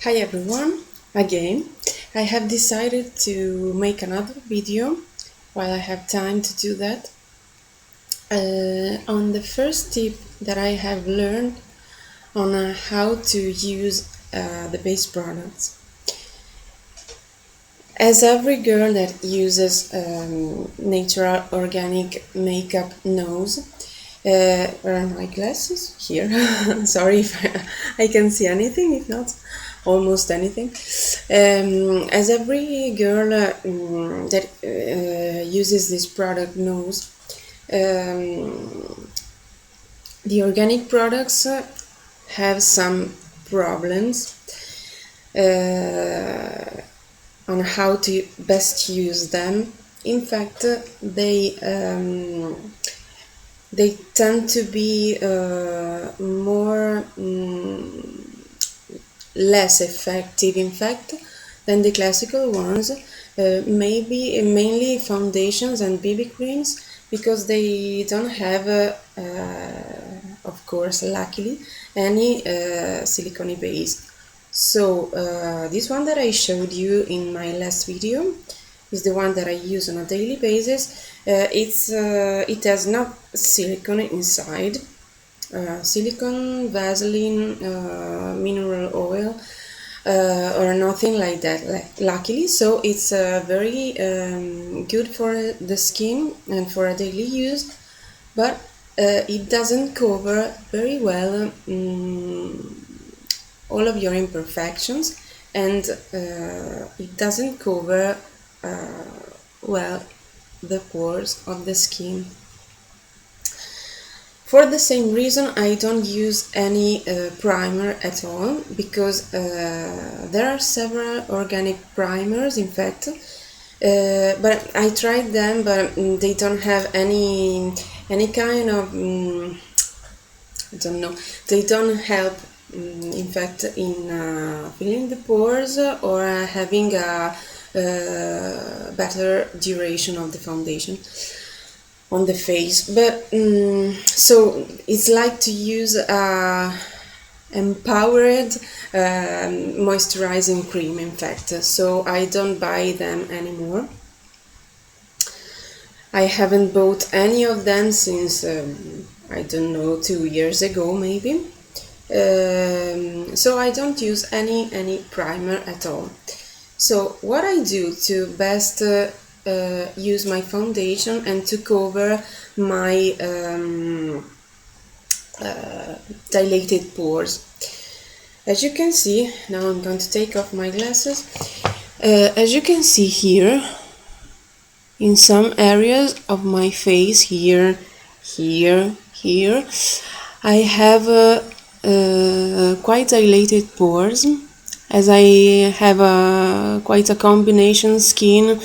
Hi everyone, again. I have decided to make another video while I have time to do that on the first tip that I have learned on how to use the base products. As every girl that uses natural organic makeup knows, where are my glasses? Here. Sorry if I can see anything, if not, almost anything. As every girl that uses this product knows, the organic products have some problems on how to best use them. In fact, they tend to be more less effective, in fact, than the classical ones. Maybe mainly foundations and BB creams, because they don't have, of course, luckily, any silicone base. So this one that I showed you in my last video is the one that I use on a daily basis. It has not silicone inside, silicone, Vaseline, mineral oil, or nothing like that, luckily. So it's very good for the skin and for a daily use, but it doesn't cover very well all of your imperfections, and it doesn't cover well the pores of the skin. For the same reason, I don't use any primer at all, because there are several organic primers, in fact, but I tried them, but they don't have any kind of I don't know, they don't help in fact in filling the pores or having a better duration of the foundation on the face. But so it's like to use a empowered moisturizing cream, in fact, so I don't buy them anymore. I haven't bought any of them since I don't know, 2 years ago maybe. So I don't use any primer at all. So what I do to best use my foundation and to cover my dilated pores. As you can see, now I'm going to take off my glasses. As you can see here, in some areas of my face, here, I have quite dilated pores, as I have quite a combination skin,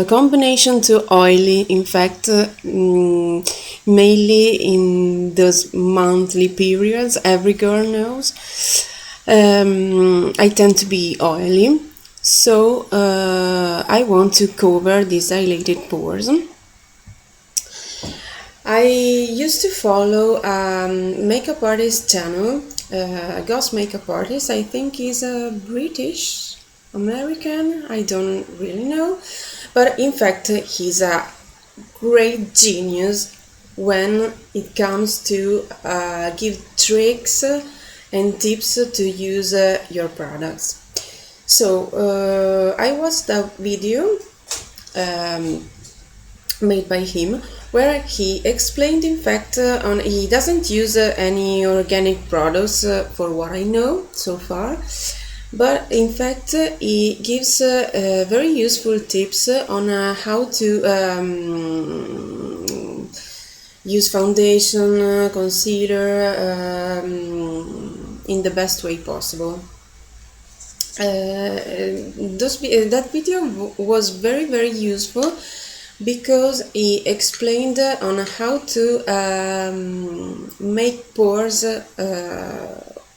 combination to oily, in fact, mainly in those monthly periods, every girl knows. I tend to be oily, so I want to cover these dilated pores. I used to follow a makeup artist channel, Ghost Makeup Artist. I think he's a British American, I don't really know, but in fact he's a great genius when it comes to give tricks and tips to use your products. So I watched a video made by him, where he explained, in fact, he doesn't use any organic products for what I know so far, but in fact he gives very useful tips on how to use foundation, concealer in the best way possible. That video was very useful, because he explained on how to make pores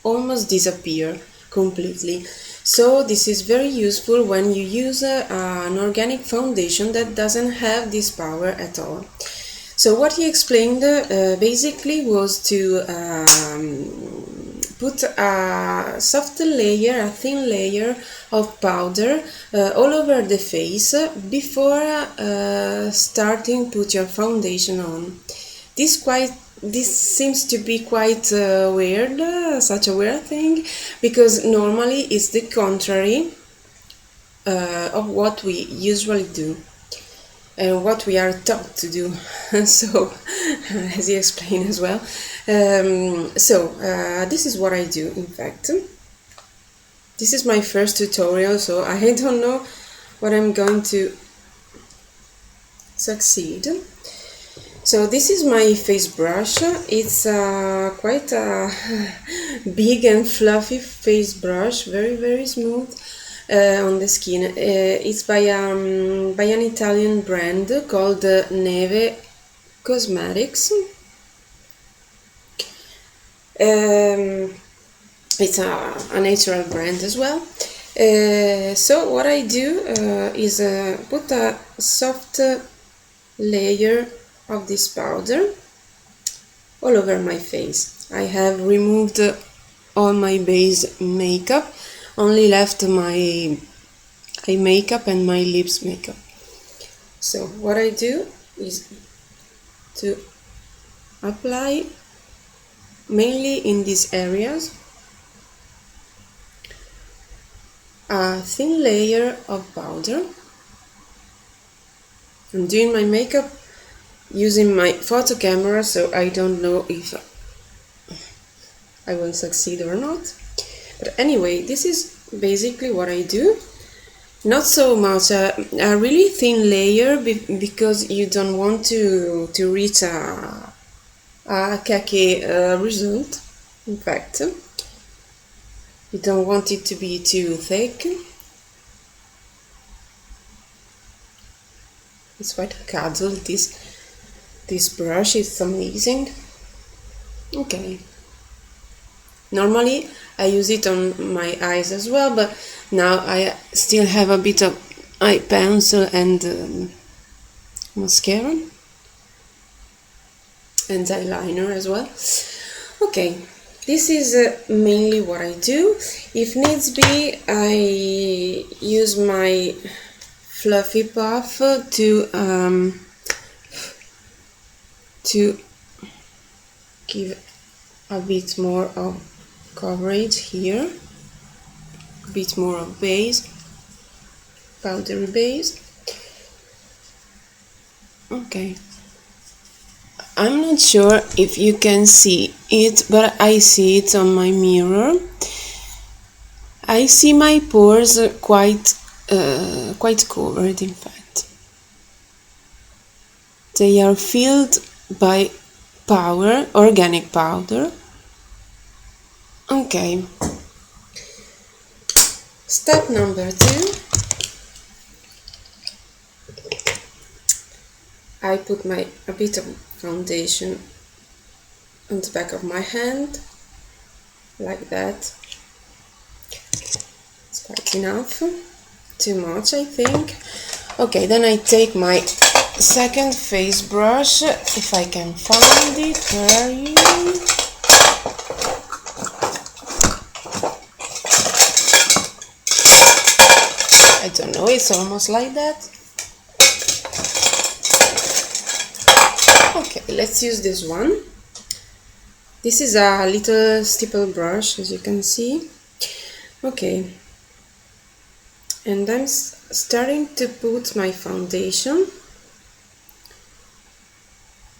almost disappear completely. So this is very useful when you use an organic foundation that doesn't have this power at all. So what he explained basically was to put a soft layer, a thin layer of powder all over the face before starting put your foundation on. This seems to be quite weird, such a weird thing, because normally it's the contrary of what we usually do and what we are taught to do. So, as he explained as well. This is what I do, in fact. This is my first tutorial, so I don't know what I'm going to succeed. So this is my face brush. It's quite a big and fluffy face brush, very smooth on the skin. It's by an Italian brand called Neve Cosmetics. It's a natural brand as well. So what I do is put a soft layer of this powder all over my face. I have removed all my base makeup, only left my eye makeup and my lips makeup. So what I do is to apply mainly in these areas a thin layer of powder. I'm doing my makeup using my photo camera, so I don't know if I will succeed or not. But anyway, this is basically what I do. Not so much a really thin layer because you don't want to reach a khaki result. In fact, you don't want it to be too thick. It's quite a cuddle, this brush is amazing. Okay. Normally I use it on my eyes as well, but now I still have a bit of eye pencil and mascara and eyeliner as well. Okay, this is mainly what I do. If needs be, I use my fluffy puff to give a bit more of coverage here, a bit more of base, powdery base. Okay, I'm not sure if you can see it, but I see it on my mirror. I see my pores quite covered, in fact. They are filled by powder, organic powder. Okay. Step number 2. I put a bit of foundation on the back of my hand, like that. It's quite enough. Too much, I think. Okay, then I take my second face brush, if I can find it. Where are you? I don't know, it's almost like that. Okay, let's use this one. This is a little stipple brush, as you can see. Okay, and I'm starting to put my foundation,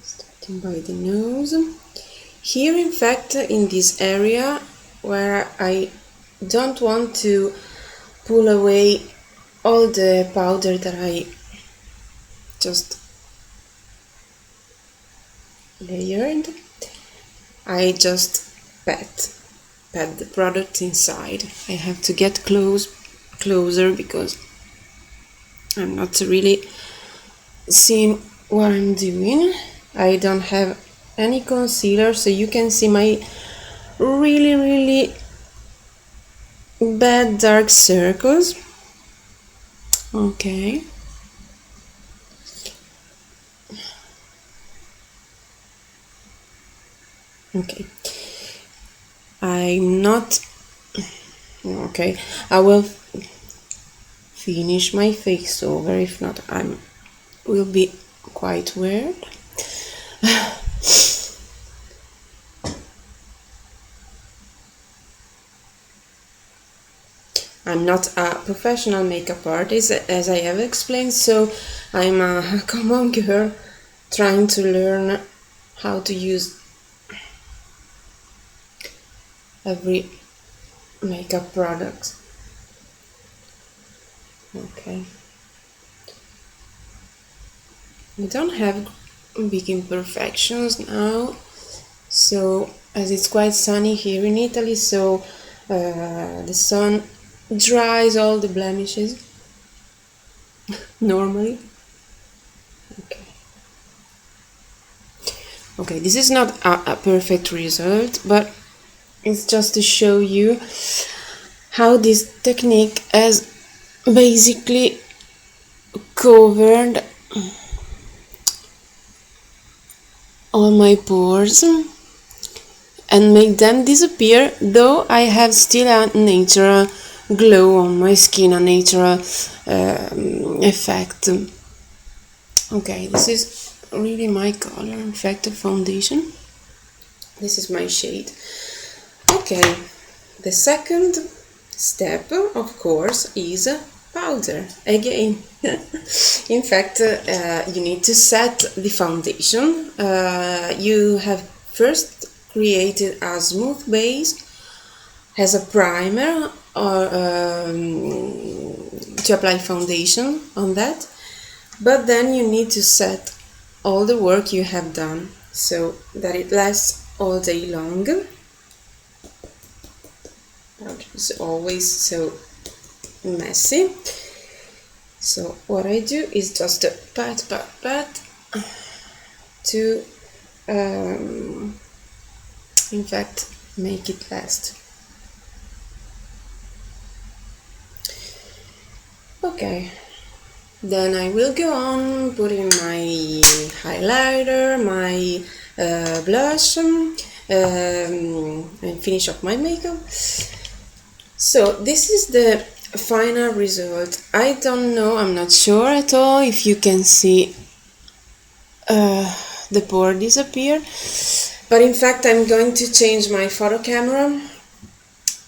starting by the nose. Here, in fact, in this area where I don't want to pull away all the powder that I just layered, I just pat the product inside. I have to get closer because I'm not really seeing what I'm doing. I don't have any concealer, so you can see my really bad dark circles. Okay. Okay. I'm not okay. I will finish my face over. If not, I'm will be quite weird. I'm not a professional makeup artist, as I have explained, so I'm a common girl trying to learn how to use every makeup product. Okay. We don't have big imperfections now, so as it's quite sunny here in Italy, so the sun dries all the blemishes normally. Okay, this is not a perfect result, but it's just to show you how this technique has basically covered all my pores and make them disappear, though I have still a natural glow on my skin, a natural effect. Okay, this is really my color, in fact, the foundation. This is my shade. Okay, the second step, of course, is powder again. In fact, you need to set the foundation. You have first created a smooth base as a primer or to apply foundation on that, but then you need to set all the work you have done so that it lasts all day long. It's always so messy. So what I do is just pat to in fact make it last. Okay, then I will go on putting my highlighter, my blush, and finish up my makeup. So this is the final result. I don't know, I'm not sure at all if you can see the pore disappear, but in fact I'm going to change my photo camera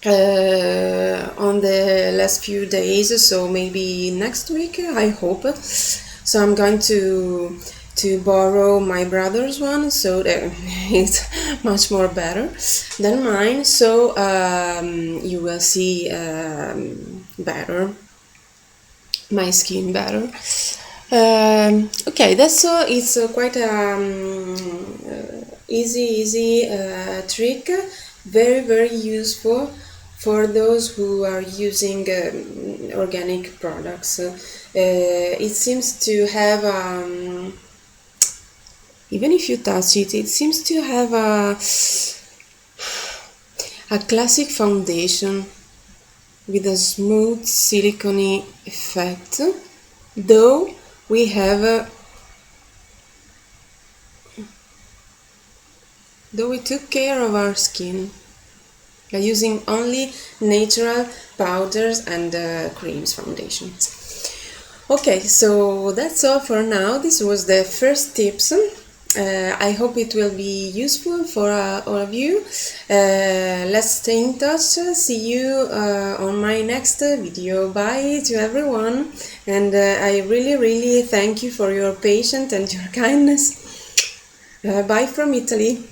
on the last few days, so maybe next week, I hope. So I'm going to borrow my brother's one, so that it's much more better than mine, so you will see better my skin better. Okay, that's all. It's quite easy trick, very useful for those who are using organic products. It seems to have even if you touch it, it seems to have a classic foundation with a smooth silicone effect, though we took care of our skin by using only natural powders and creams, foundations. Okay, so that's all for now. This was the first tips. I hope it will be useful for all of you. Let's stay in touch. See you on my next video. Bye to everyone, and I really thank you for your patience and your kindness. Bye from Italy.